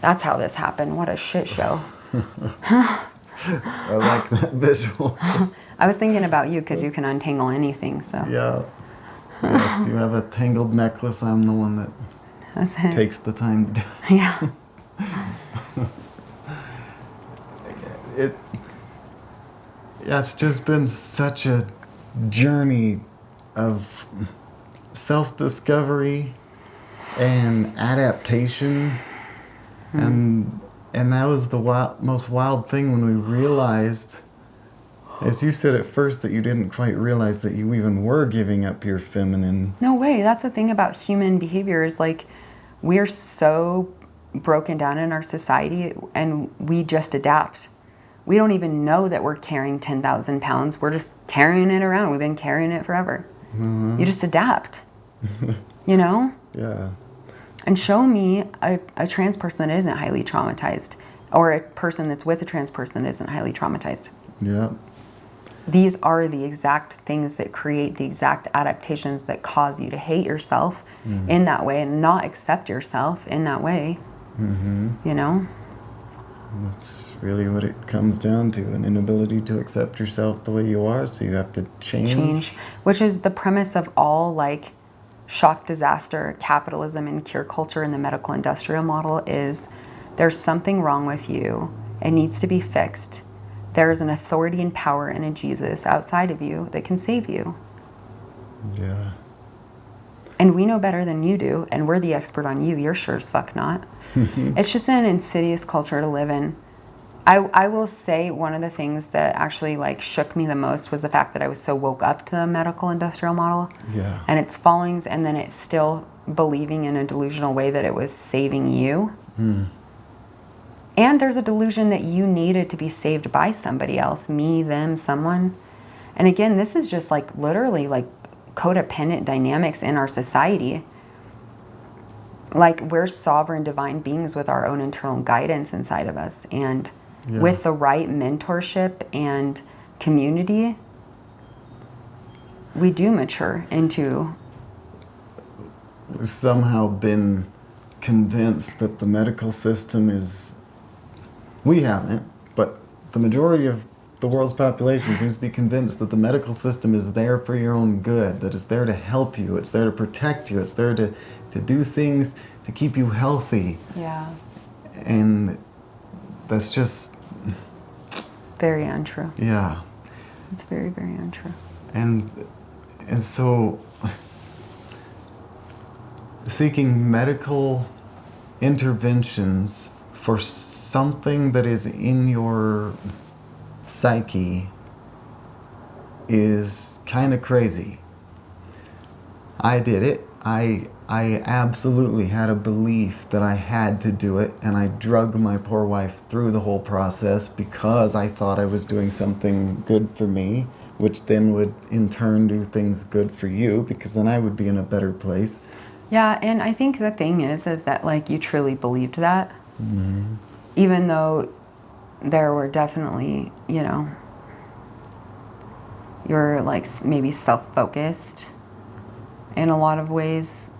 that's how this happened. What a shit show. I like that visual. I was thinking about you because you can untangle anything. So yeah. Yes, you have a tangled necklace. I'm the one that takes the time to do it. Yeah. It's just been such a journey of self-discovery and adaptation, and that was the most wild thing when we realized, as you said at first, that you didn't quite realize that you even were giving up your feminine. No way. That's the thing about human behavior is like we're so broken down in our society and we just adapt. We don't even know that we're carrying 10,000 pounds. We're just carrying it around. We've been carrying it forever. Mm-hmm. You just adapt, you know? Yeah. And show me a trans person that isn't highly traumatized, or a person that's with a trans person that isn't highly traumatized. Yeah. These are the exact things that create the exact adaptations that cause you to hate yourself in that way and not accept yourself in that way. Mm-hmm. You know? That's really what it comes down to, an inability to accept yourself the way you are, so you have to change. Which is the premise of all like shock, disaster, capitalism, and cure culture in the medical industrial model is there's something wrong with you. It needs to be fixed. There is an authority and power and a Jesus outside of you that can save you. Yeah. And we know better than you do, and we're the expert on you. You're sure as fuck not. It's just an insidious culture to live in. I will say one of the things that actually like shook me the most was the fact that I was so woke up to the medical industrial model and its fallings, and then it's still believing in a delusional way that it was saving you. And there's a delusion that you needed to be saved by somebody else, me, them, someone. And again, this is just like literally like codependent dynamics in our society. Like we're sovereign divine beings with our own internal guidance inside of us. And with the right mentorship and community, we do mature into... We've somehow been convinced that the medical system is... We haven't, but the majority of the world's population seems to be convinced that the medical system is there for your own good, that it's there to help you, it's there to protect you, it's there to do things to keep you healthy. Yeah. And that's just... very untrue. Yeah. It's very, very untrue. And so seeking medical interventions for something that is in your psyche is kind of crazy. I did it. I absolutely had a belief that I had to do it, and I drug my poor wife through the whole process because I thought I was doing something good for me, which then would in turn do things good for you, because then I would be in a better place. Yeah, and I think the thing is that like you truly believed that, even though there were definitely, you know, you're like maybe self-focused in a lot of ways.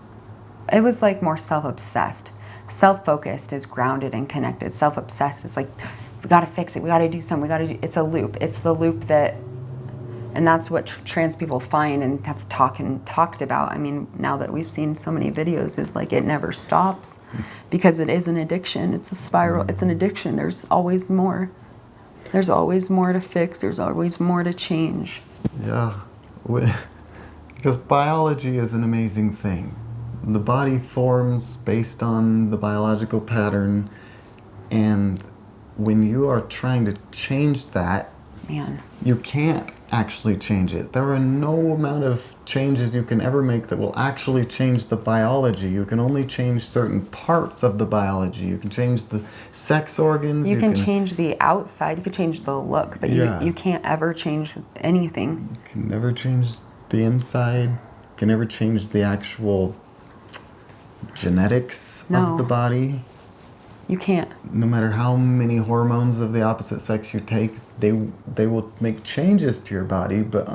It was like more self-obsessed. Self-focused is grounded and connected. Self-obsessed is like, we gotta fix it, we gotta do something, it's a loop. It's the loop that And that's what trans people find and have talked about. I mean, now that we've seen so many videos, is like it never stops because it is an addiction. It's a spiral. It's an addiction. There's always more. There's always more to fix. There's always more to change. Yeah. Because biology is an amazing thing. The body forms based on the biological pattern, and when you are trying to change that, Man. you can't actually change it. There are no amount of changes you can ever make that will actually change the biology. You can only change certain parts of the biology. You can change the sex organs. You can change the outside, you can change the look, but you can't ever change anything. You can never change the inside. You can never change the actual genetics of the body. You can't. No matter how many hormones of the opposite sex you take, they will make changes to your body, but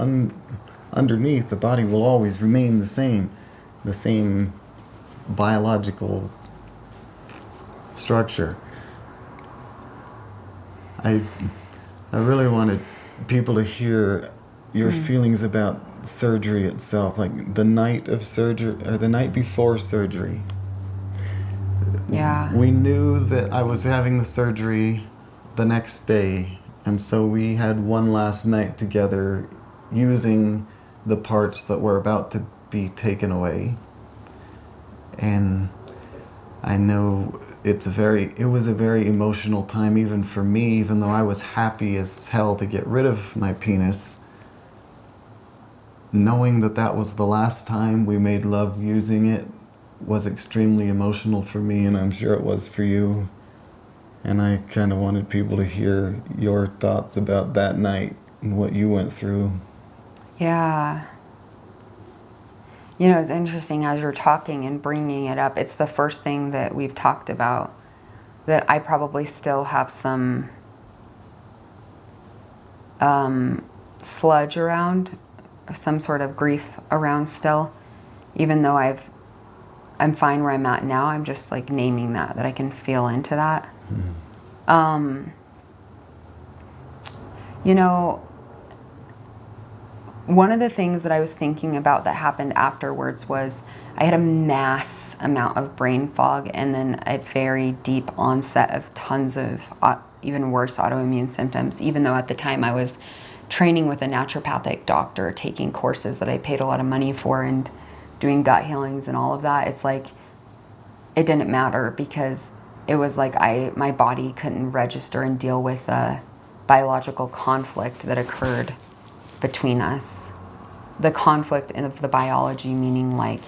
underneath, the body will always remain the same biological structure. I really wanted people to hear your feelings about surgery itself, like the night of surgery or the night before surgery. Yeah. We knew that I was having the surgery the next day, and so we had one last night together using the parts that were about to be taken away. And I know it was a very emotional time even for me, even though I was happy as hell to get rid of my penis. Knowing that that was the last time we made love using it was extremely emotional for me, and I'm sure it was for you. And I kind of wanted people to hear your thoughts about that night and what you went through. Yeah. You know, it's interesting as you're talking and bringing it up, it's the first thing that we've talked about that I probably still have some sludge around, some sort of grief around still, even though I'm fine where I'm at now. I'm just like naming that I can feel into that. You know, one of the things that I was thinking about that happened afterwards was I had a mass amount of brain fog and then a very deep onset of tons of even worse autoimmune symptoms, even though at the time I was training with a naturopathic doctor, taking courses that I paid a lot of money for and doing gut healings and all of that. It's like it didn't matter because it was like my body couldn't register and deal with a biological conflict that occurred between us. The conflict of the biology, meaning like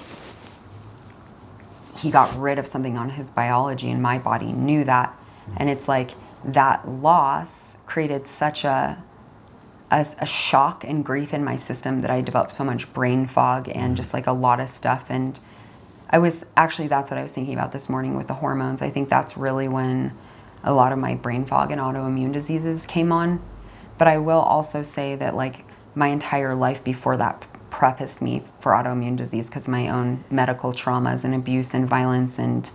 he got rid of something on his biology and my body knew that. And it's like that loss created such a shock and grief in my system that I developed so much brain fog and just like a lot of stuff. And that's what I was thinking about this morning with the hormones. I think that's really when a lot of my brain fog and autoimmune diseases came on. But I will also say that like my entire life before that prefaced me for autoimmune disease because my own medical traumas and abuse and violence and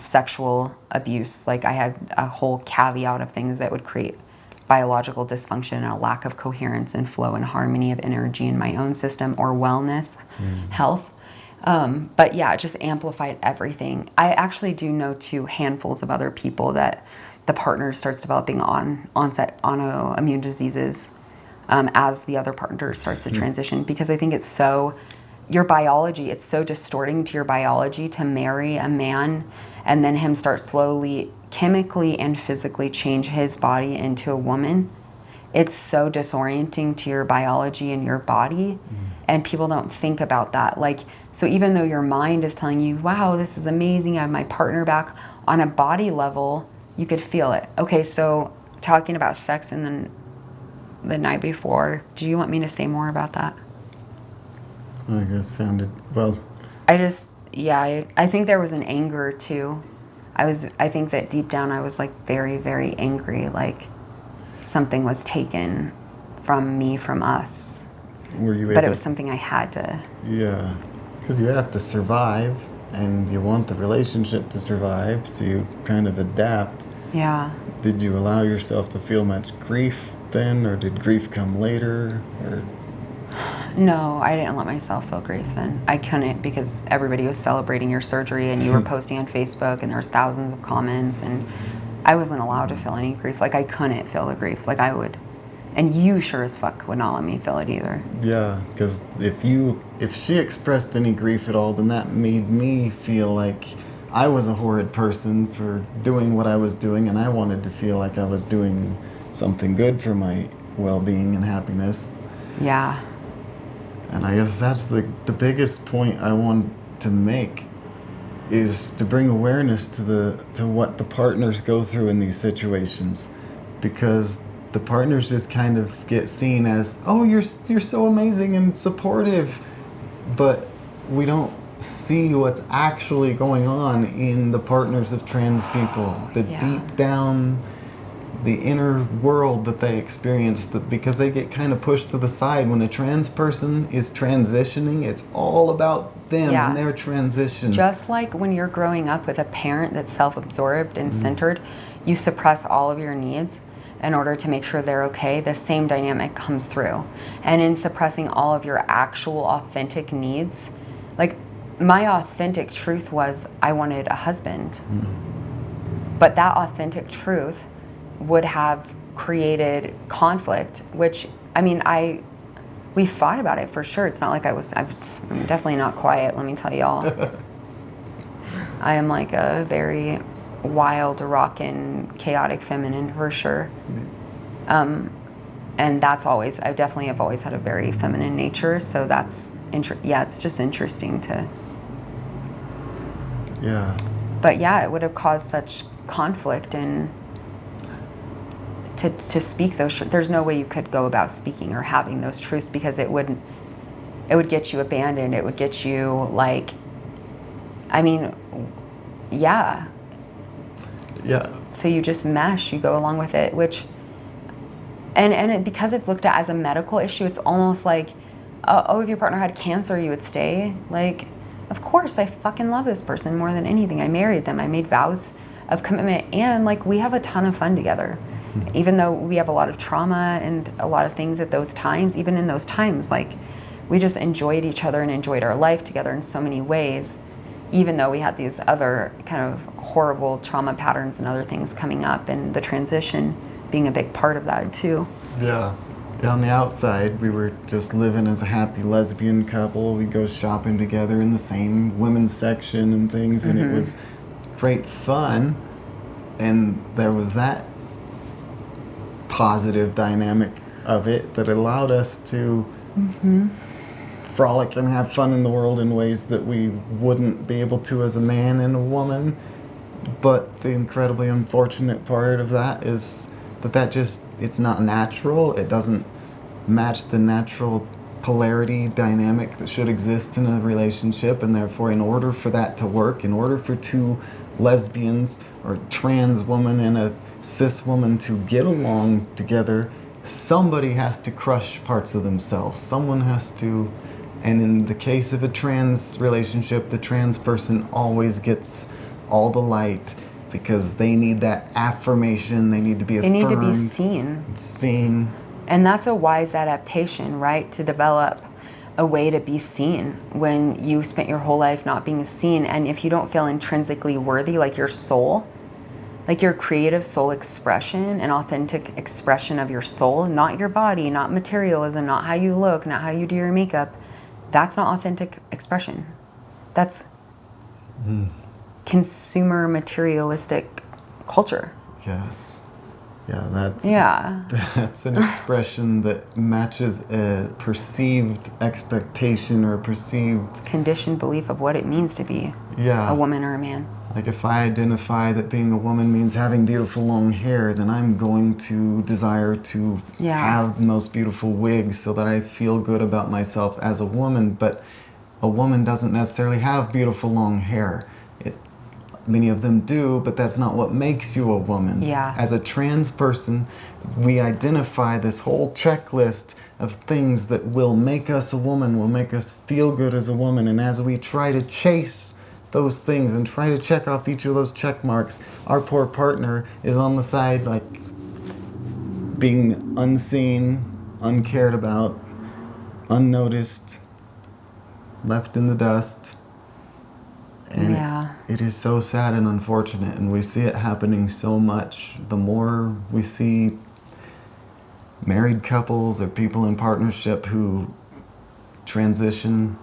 sexual abuse. Like I had a whole caveat of things that would create biological dysfunction and a lack of coherence and flow and harmony of energy in my own system or wellness, health. But yeah, it just amplified everything. I actually do know 2 handfuls of other people that the partner starts developing onset autoimmune diseases as the other partner starts to transition, because I think it's so, your biology, it's so distorting to your biology to marry a man and then him start slowly chemically and physically change his body into a woman. It's so disorienting to your biology and your body, and people don't think about that. Like, so even though your mind is telling you, wow, this is amazing, I have my partner back, on a body level, you could feel it. Okay, so talking about sex and then the night before, do you want me to say more about that? I guess sounded, well. I think there was an anger too. I think that deep down I was like very, very angry, like something was taken from me, from us. Were you able? But it was something I had to. Yeah, because you have to survive, and you want the relationship to survive, so you kind of adapt. Yeah. Did you allow yourself to feel much grief then, or did grief come later? Or No, I didn't let myself feel grief then. I couldn't, because everybody was celebrating your surgery and you were posting on Facebook and there was thousands of comments, and I wasn't allowed to feel any grief. Like, I couldn't feel the grief like I would. And you sure as fuck would not let me feel it either. Yeah, because if she expressed any grief at all, then that made me feel like I was a horrid person for doing what I was doing, and I wanted to feel like I was doing something good for my well-being and happiness. Yeah. And I guess that's the biggest point I want to make, is to bring awareness to what the partners go through in these situations, because the partners just kind of get seen as, oh, you're so amazing and supportive, but we don't see what's actually going on in the partners of trans people, the deep down, the inner world that they experience, because they get kind of pushed to the side. When a trans person is transitioning, it's all about them and their transition. Just like when you're growing up with a parent that's self-absorbed and centered, you suppress all of your needs in order to make sure they're okay. The same dynamic comes through. And in suppressing all of your actual authentic needs, like, my authentic truth was I wanted a husband. But that authentic truth would have created conflict, which, I mean, we fought about it for sure. It's not like I'm definitely not quiet, let me tell y'all. I am like a very wild, rockin', chaotic feminine for sure. And that's always, I definitely have always had a very feminine nature, so that's, it's just interesting to. Yeah. But yeah, it would have caused such conflict, and to speak those, there's no way you could go about speaking or having those truths, because it would get you abandoned. It would get you, like, I mean, yeah. So you just mesh, you go along with it, which, because it's looked at as a medical issue, it's almost like, oh, if your partner had cancer, you would stay. Like, of course, I fucking love this person more than anything. I married them. I made vows of commitment, and like, we have a ton of fun together. Even though we have a lot of trauma and a lot of things at those times, even in those times, like, we just enjoyed each other and enjoyed our life together in so many ways, even though we had these other kind of horrible trauma patterns and other things coming up, and the transition being a big part of that too. Yeah. On the outside, we were just living as a happy lesbian couple. We'd go shopping together in the same women's section and things, and it was great fun. And there was that positive dynamic of it that allowed us to frolic and have fun in the world in ways that we wouldn't be able to as a man and a woman. But the incredibly unfortunate part of that is that it's not natural. It doesn't match the natural polarity dynamic that should exist in a relationship, and therefore, in order for that to work, in order for two lesbians or trans woman and a cis woman to get along together, somebody has to crush parts of themselves. Someone has to, and in the case of a trans relationship, the trans person always gets all the light, because they need that affirmation. They need to be affirmed. They need to be seen. And that's a wise adaptation, right? To develop a way to be seen when you spent your whole life not being seen. And if you don't feel intrinsically worthy, like your soul, like your creative soul expression and authentic expression of your soul, not your body, not materialism, not how you look, not how you do your makeup, that's not authentic expression. That's consumer materialistic culture. Yes. Yeah, that's an expression that matches a perceived expectation or a perceived conditioned belief of what it means to be a woman or a man. Like, if I identify that being a woman means having beautiful long hair, then I'm going to desire to have the most beautiful wigs so that I feel good about myself as a woman. But a woman doesn't necessarily have beautiful long hair. Many of them do, but that's not what makes you a woman. Yeah. As a trans person, we identify this whole checklist of things that will make us a woman, will make us feel good as a woman. And as we try to chase those things and try to check off each of those check marks, our poor partner is on the side like, being unseen, uncared about, unnoticed, left in the dust. And Yeah. it is so sad and unfortunate, and we see it happening so much. The more we see married couples or people in partnership who transition,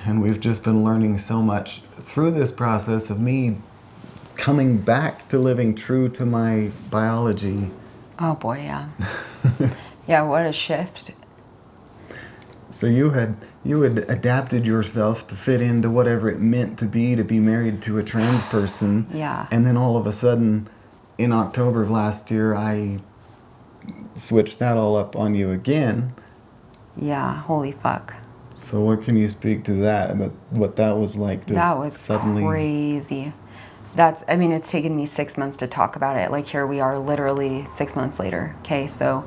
and we've just been learning so much through this process of me coming back to living true to my biology. Oh boy, yeah. Yeah, what a shift. So you had adapted yourself to fit into whatever it meant to be married to a trans person. Yeah. And then all of a sudden, in October of last year, I switched that all up on you again. Yeah, holy fuck. So what can you speak to that, about what that was like to That was suddenly... crazy. I mean, it's taken me 6 months to talk about it. Like, here we are literally 6 months later. Okay, so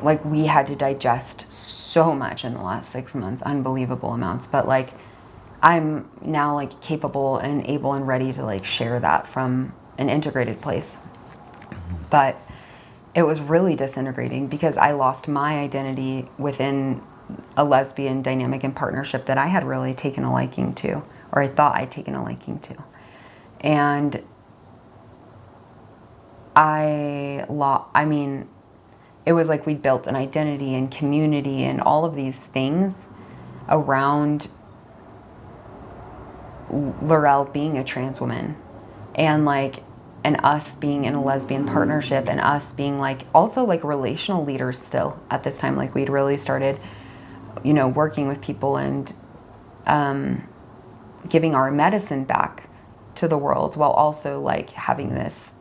like we had to digest so much in the last 6 months, unbelievable amounts. But like, I'm now like capable and able and ready to like share that from an integrated place. But it was really disintegrating because I lost my identity within a lesbian dynamic and partnership that I had really taken a liking to, or I thought I'd taken a liking to. And I mean, it was like we built an identity and community and all of these things around Laurel being a trans woman, and like, and us being in a lesbian partnership, and us being like also like relational leaders still at this time. Like, we'd really started, you know, working with people and giving our medicine back to the world while also like having this.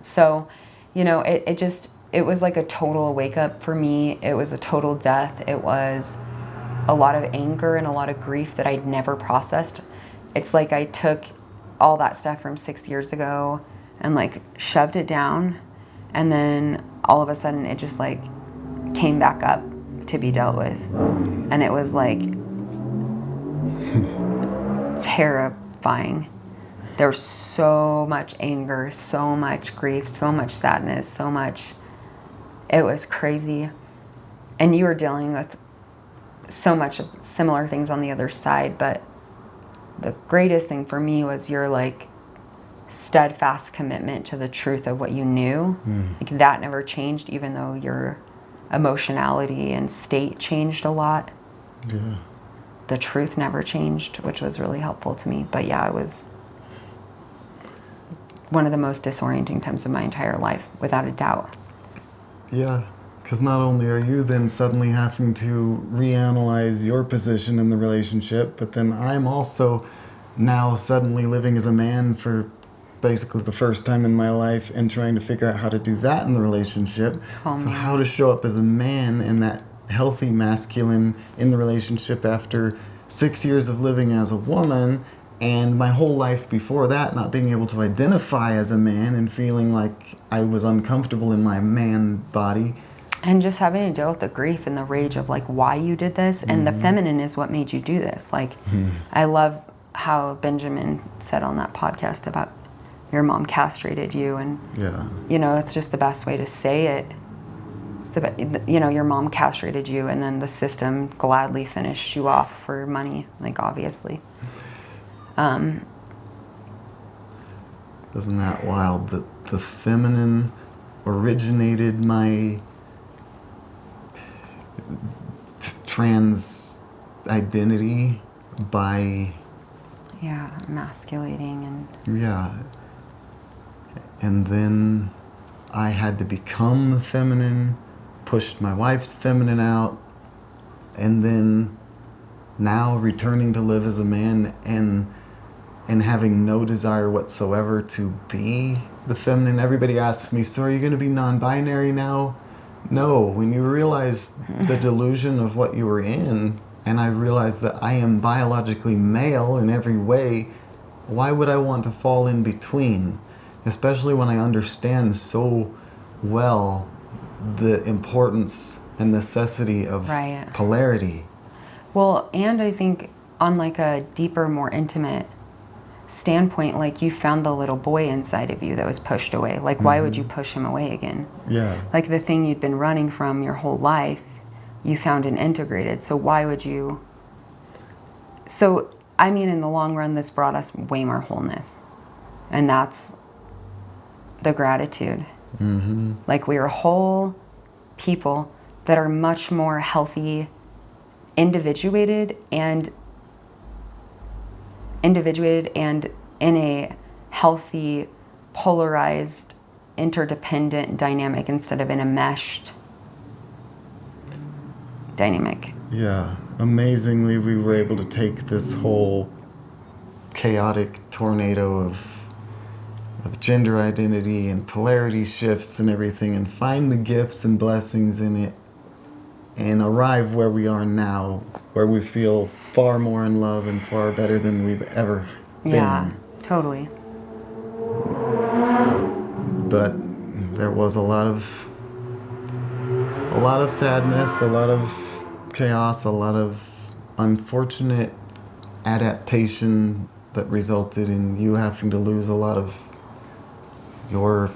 So, you know, it was like a total wake up for me. It was a total death. It was a lot of anger and a lot of grief that I'd never processed. It's like I took all that stuff from 6 years ago and like shoved it down, and then all of a sudden it just like came back up to be dealt with. And it was like terrifying. There's so much anger, so much grief, so much sadness, so much. It was crazy. And you were dealing with so much of similar things on the other side, but the greatest thing for me was your like steadfast commitment to the truth of what you knew. Like, that never changed, even though your emotionality and state changed a lot. Yeah. The truth never changed, which was really helpful to me. But yeah, it was one of the most disorienting times of my entire life, without a doubt. Yeah, because not only are you then suddenly having to reanalyze your position in the relationship, but then I'm also now suddenly living as a man for basically the first time in my life and trying to figure out how to do that in the relationship. Oh, so man. how to show up as a man and that healthy masculine in the relationship after 6 years of living as a woman, and my whole life before that not being able to identify as a man and feeling like I was uncomfortable in my man body. And just having to deal with the grief and the rage of like why you did this, and the feminine is what made you do this. Like, I love how Benjamin said on that podcast about your mom castrated you, and Yeah. you know, it's just the best way to say it. So, you know, your mom castrated you, and then the system gladly finished you off for money, like, obviously. Isn't that wild that the feminine originated my trans identity by... Yeah, emasculating and... Yeah. And then I had to become feminine, pushed my wife's feminine out, and then now returning to live as a man and having no desire whatsoever to be the feminine. Everybody asks me, so are you going to be non-binary now? No. When you realize the delusion of what you were in, and I realized that I am biologically male in every way, why would I want to fall in between? Especially when I understand so well the importance and necessity of Right. polarity. Well, and I think on like a deeper, more intimate standpoint, like you found the little boy inside of you that was pushed away. Like, why would you push him away again? Yeah. Like the thing you'd been running from your whole life, you found and integrated. So why would you? So, I mean, in the long run, this brought us way more wholeness. And that's the gratitude. Like, we are whole people that are much more healthy, individuated and in a healthy, polarized, interdependent dynamic instead of in a meshed dynamic. Yeah. Amazingly, we were able to take this whole chaotic tornado of gender identity and polarity shifts and everything and find the gifts and blessings in it and arrive where we are now, where we feel far more in love and far better than we've ever been. Yeah, totally. But there was a lot of sadness, a lot of chaos, a lot of unfortunate adaptation that resulted in you having to lose a lot of your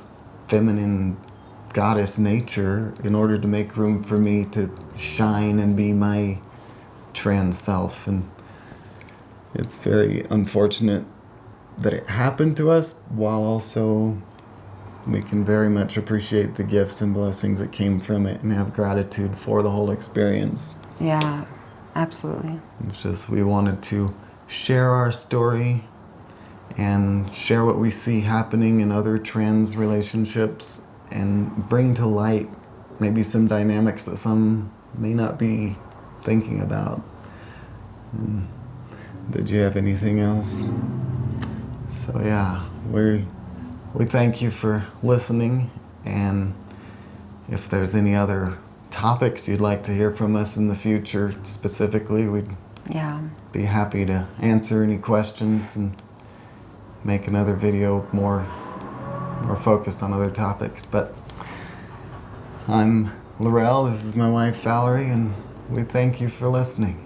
feminine goddess nature in order to make room for me to shine and be my trans self. And it's very unfortunate that it happened to us, while also we can very much appreciate the gifts and blessings that came from it and have gratitude for the whole experience. Yeah, absolutely. It's just we wanted to share our story and share what we see happening in other trans relationships and bring to light maybe some dynamics that some may not be thinking about. Did you have anything else? So yeah, we thank you for listening, and if there's any other topics you'd like to hear from us in the future specifically, we'd be happy to answer any questions and make another video more focused on other topics. But I'm Laurel, this is my wife Valerie, and we thank you for listening.